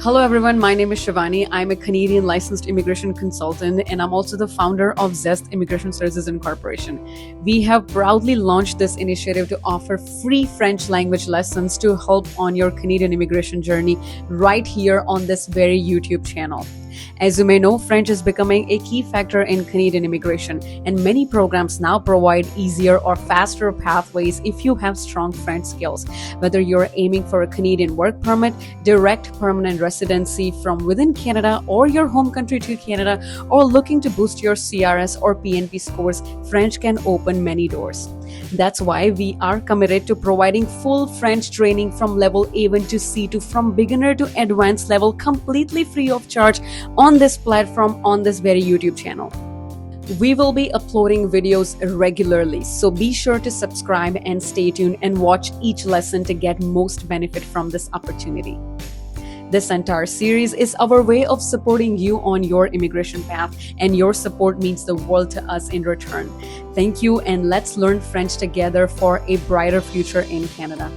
Hello everyone, my name is Shivani. I'm a Canadian licensed immigration consultant and I'm also the founder of Zest Immigration Services Incorporation. We have proudly launched this initiative to offer free French language lessons to help on your Canadian immigration journey right here on this very YouTube channel. As you may know, French is becoming a key factor in Canadian immigration, and many programs now provide easier or faster pathways if you have strong French skills. Whether you're aiming for a Canadian work permit, direct permanent residency from within Canada or your home country to Canada, or looking to boost your CRS or PNP scores, French can open many doors. That's why we are committed to providing full French training from level A1 to C2, from beginner to advanced level, completely free of charge on this platform, on this very YouTube channel. We will be uploading videos regularly, so be sure to subscribe and stay tuned and watch each lesson to get most benefit from this opportunity. This entire series is our way of supporting you on your immigration path, and your support means the world to us in return. Thank you, and let's learn French together for a brighter future in Canada.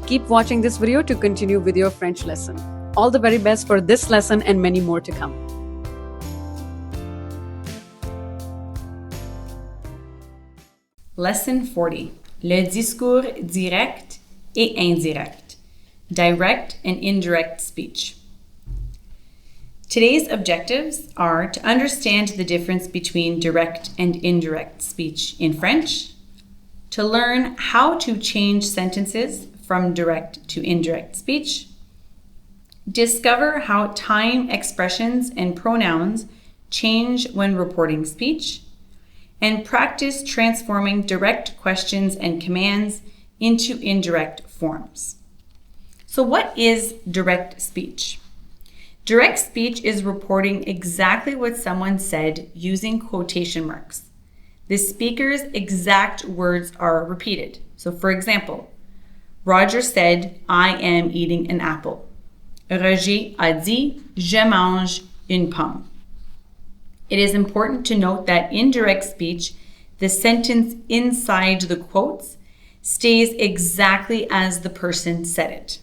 Keep watching this video to continue with your French lesson. All the very best for this lesson and many more to come. Lesson 40. Le discours direct et indirect. Direct and indirect speech. Today's objectives are to understand the difference between direct and indirect speech in French, to learn how to change sentences from direct to indirect speech, discover how time expressions and pronouns change when reporting speech, and practice transforming direct questions and commands into indirect forms. So what is direct speech? Direct speech is reporting exactly what someone said using quotation marks. The speaker's exact words are repeated. So for example, Roger said, "I am eating an apple." Roger a dit, "Je mange une pomme." It is important to note that in direct speech, the sentence inside the quotes stays exactly as the person said it.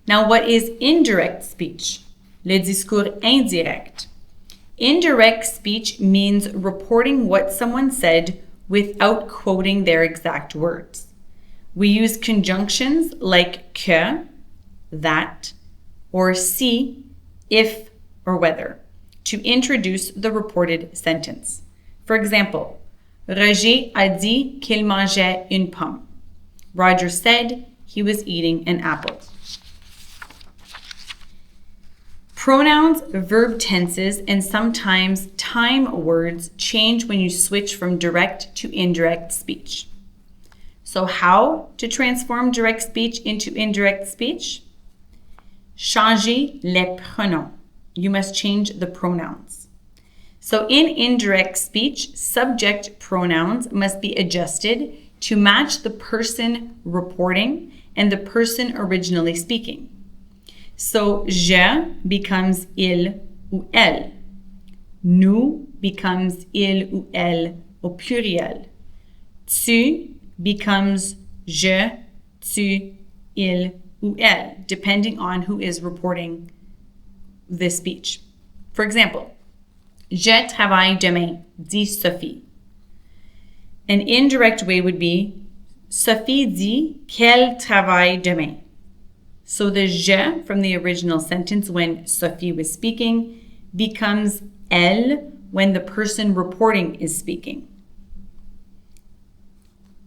Now, what is indirect speech? Le discours indirect. Indirect speech means reporting what someone said without quoting their exact words. We use conjunctions like que, that, or si, if or whether, to introduce the reported sentence. For example, Roger a dit qu'il mangeait une pomme. Roger said he was eating an apple. Pronouns, verb tenses, and sometimes time words change when you switch from direct to indirect speech. So how to transform direct speech into indirect speech? Changer les pronoms. You must change the pronouns. So in indirect speech, subject pronouns must be adjusted to match the person reporting and the person originally speaking. So je becomes il ou elle. Nous becomes il ou elle au pluriel. Tu becomes je, tu, il ou elle, depending on who is reporting this speech. For example, je travaille demain, dit Sophie. An indirect way would be Sophie dit qu'elle travaille demain. So the je from the original sentence when Sophie was speaking becomes elle when the person reporting is speaking.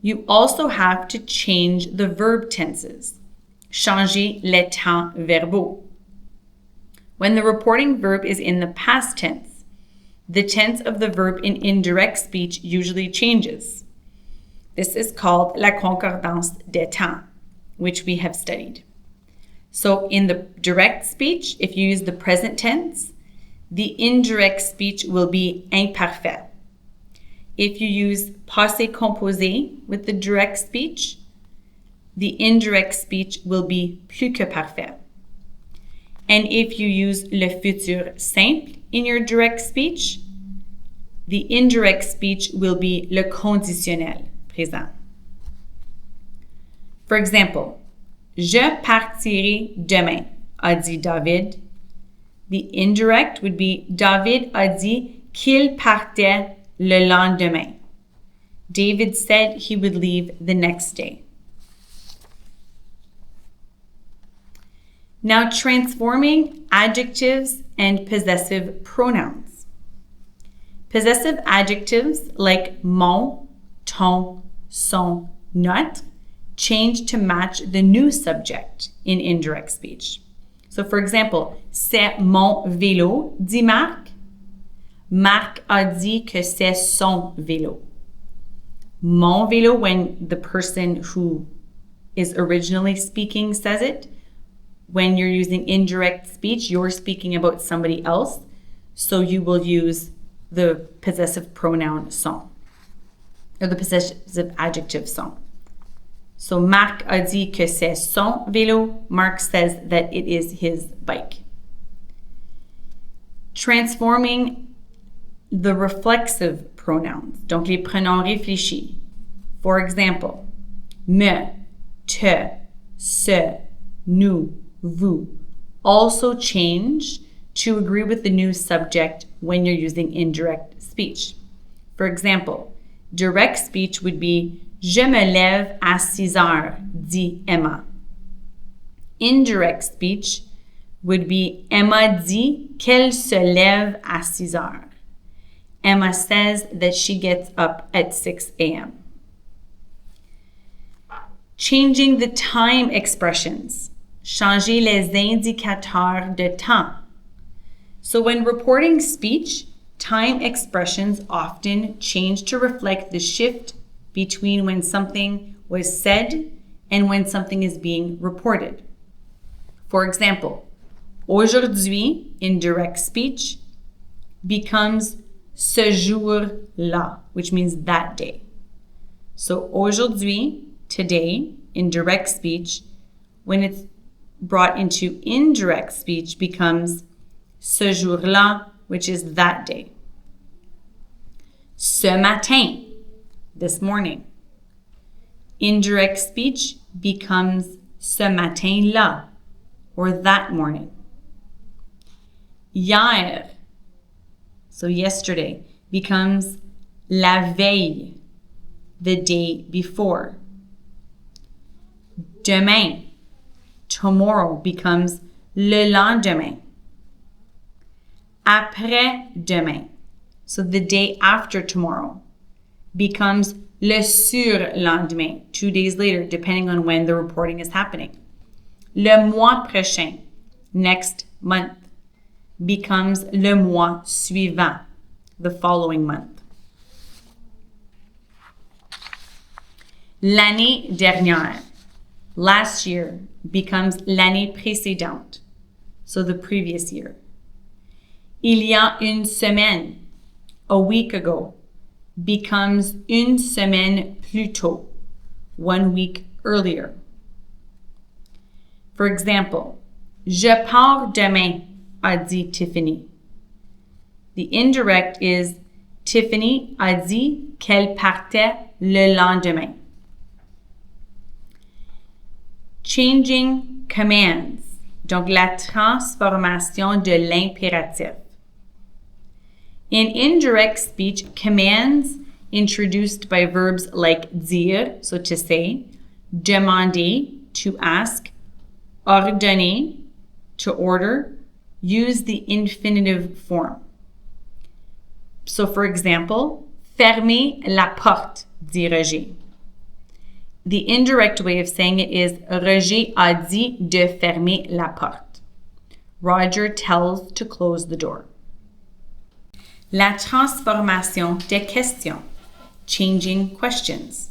You also have to change the verb tenses. Changer les temps verbaux. When the reporting verb is in the past tense, the tense of the verb in indirect speech usually changes. This is called la concordance des temps, which we have studied. So in the direct speech, if you use the present tense, the indirect speech will be imparfait. If you use passé composé with the direct speech, the indirect speech will be plus que parfait. And if you use le futur simple in your direct speech, the indirect speech will be le conditionnel présent. For example, je partirai demain. a dit David. The indirect would be David a dit qu'il partait le lendemain. David said he would leave the next day. Now transforming adjectives and possessive pronouns. Possessive adjectives like mon, ton, son, notre change to match the new subject in indirect speech. So for example, c'est mon vélo, dit Marc. Marc a dit que c'est son vélo. Mon vélo, when the person who is originally speaking says it. When you're using indirect speech, you're speaking about somebody else. So you will use the possessive pronoun son, or the possessive adjective son. So Marc a dit que c'est son vélo. Marc says that it is his bike. Transforming the reflexive pronouns, donc les pronoms réfléchis. For example, me, te, ce, nous, vous also change to agree with the new subject when you're using indirect speech. For example, direct speech would be je me lève à 6 heures, dit Emma. Indirect speech would be Emma dit qu'elle se lève à 6 heures. Emma says that she gets up at 6 a.m. Changing the time expressions. Changer les indicateurs de temps. So when reporting speech, time expressions often change to reflect the shift between when something was said and when something is being reported. For example, aujourd'hui in direct speech becomes ce jour-là, which means that day. So aujourd'hui, today, in direct speech, when it's brought into indirect speech, becomes ce jour-là, which is that day. Ce matin, this morning. Indirect speech becomes ce matin-là, or that morning. Hier, so yesterday, becomes la veille, the day before. Demain, tomorrow, becomes le lendemain. Après-demain, so the day after tomorrow, becomes le surlendemain, 2 days later, depending on when the reporting is happening. Le mois prochain, next month, becomes le mois suivant, the following month. L'année dernière, last year, becomes l'année précédente, so the previous year. Il y a une semaine, a week ago, becomes une semaine plus tôt, 1 week earlier. For example, je pars demain, a dit Tiffany. The indirect is Tiffany a dit qu'elle partait le lendemain. Changing commands, donc la transformation de l'impératif. In indirect speech, commands introduced by verbs like dire, so to say, demander, to ask, ordonner, to order, use the infinitive form. So for example, fermez la porte, dit Roger. The indirect way of saying it is Roger a dit de fermer la porte. Roger tells to close the door. La transformation des questions, changing questions.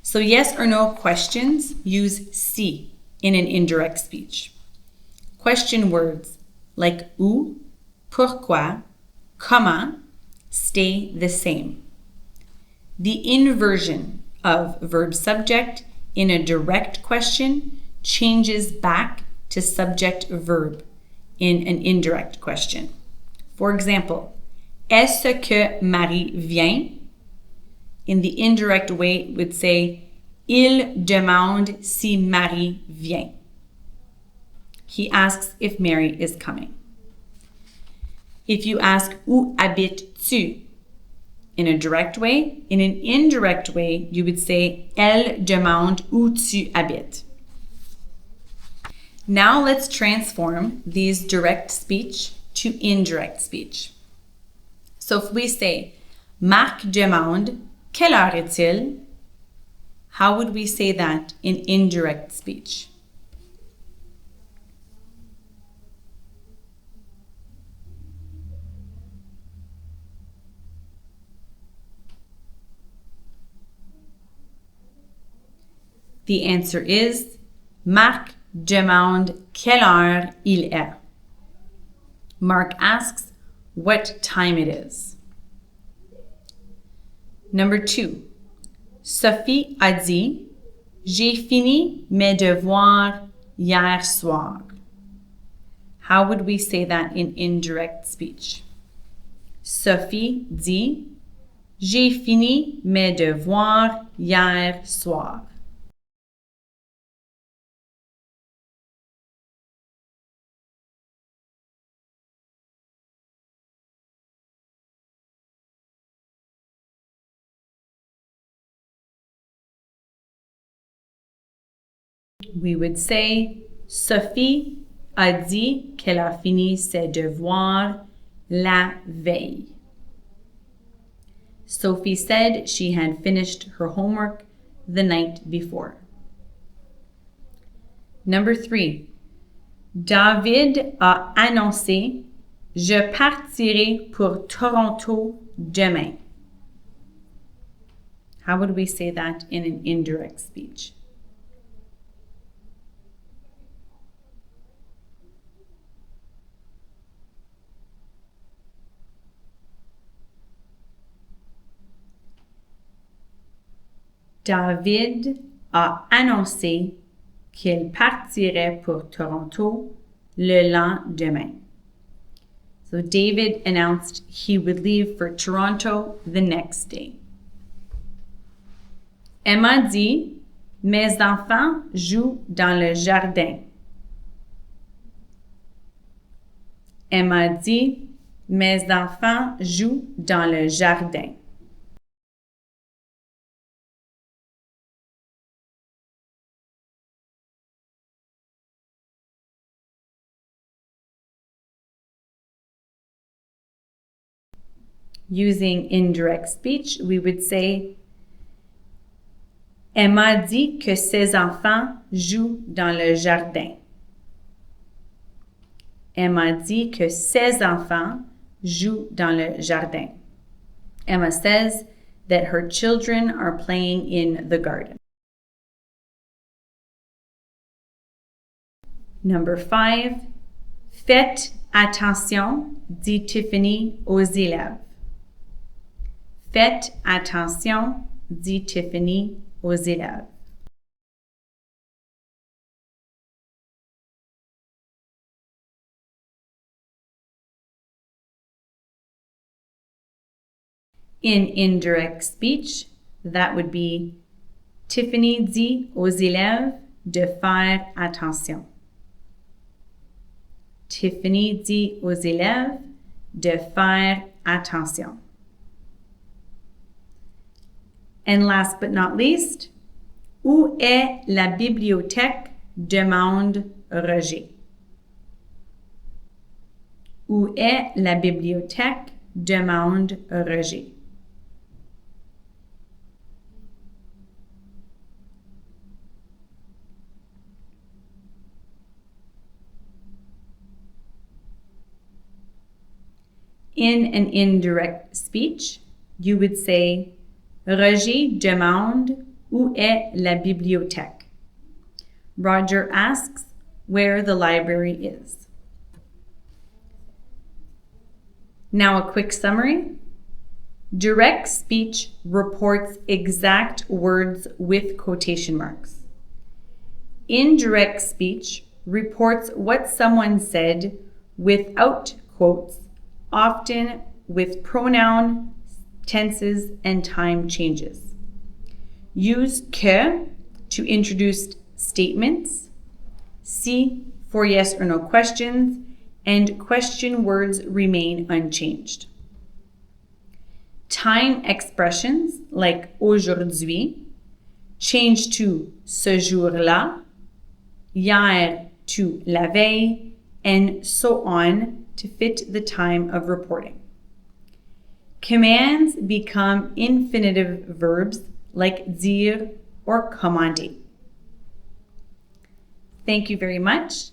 So yes or no questions use si in an indirect speech. Question words like où, pourquoi, comment stay the same. The inversion of verb subject in a direct question changes back to subject verb in an indirect question. For example, est-ce que Marie vient? In the indirect way, it would say, il demande si Marie vient. He asks if Mary is coming. If you ask, où habites-tu? In a direct way, in an indirect way, you would say, elle demande où tu habites. Now let's transform these direct speech to indirect speech. So if we say, Marc demande, quelle heure est-il? How would we say that in indirect speech? The answer is, Marc demande quelle heure il est. Mark asks what time it is. Number 2. Sophie a dit, j'ai fini mes devoirs hier soir. How would we say that in indirect speech? Sophie dit, j'ai fini mes devoirs hier soir. We would say, Sophie a dit qu'elle a fini ses devoirs la veille. Sophie said she had finished her homework the night before. Number 3. David a annoncé, je partirai pour Toronto demain. How would we say that in an indirect speech? David a annoncé qu'il partirait pour Toronto le lendemain. So David announced he would leave for Toronto the next day. Emma dit, mes enfants jouent dans le jardin. Emma dit, mes enfants jouent dans le jardin. Using indirect speech, we would say, Emma dit que ses enfants jouent dans le jardin. Emma dit que ses enfants jouent dans le jardin. Emma says that her children are playing in the garden. Number 5. Faites attention, dit Tiffany aux élèves. Faites attention, dit Tiffany aux élèves. In indirect speech, that would be Tiffany dit aux élèves de faire attention. Tiffany dit aux élèves de faire attention. And last but not least, où est la bibliothèque? Demande Roger. Où est la bibliothèque? Demande Roger. In an indirect speech, you would say, Roger demande où est la bibliothèque. Roger asks where the library is. Now a quick summary. Direct speech reports exact words with quotation marks. Indirect speech reports what someone said without quotes, often with pronoun, tenses, and time changes. Use que to introduce statements, si for yes or no questions, and question words remain unchanged. Time expressions like aujourd'hui change to ce jour-là, hier to la veille, and so on to fit the time of reporting. Commands become infinitive verbs like dire or commander. Thank you very much.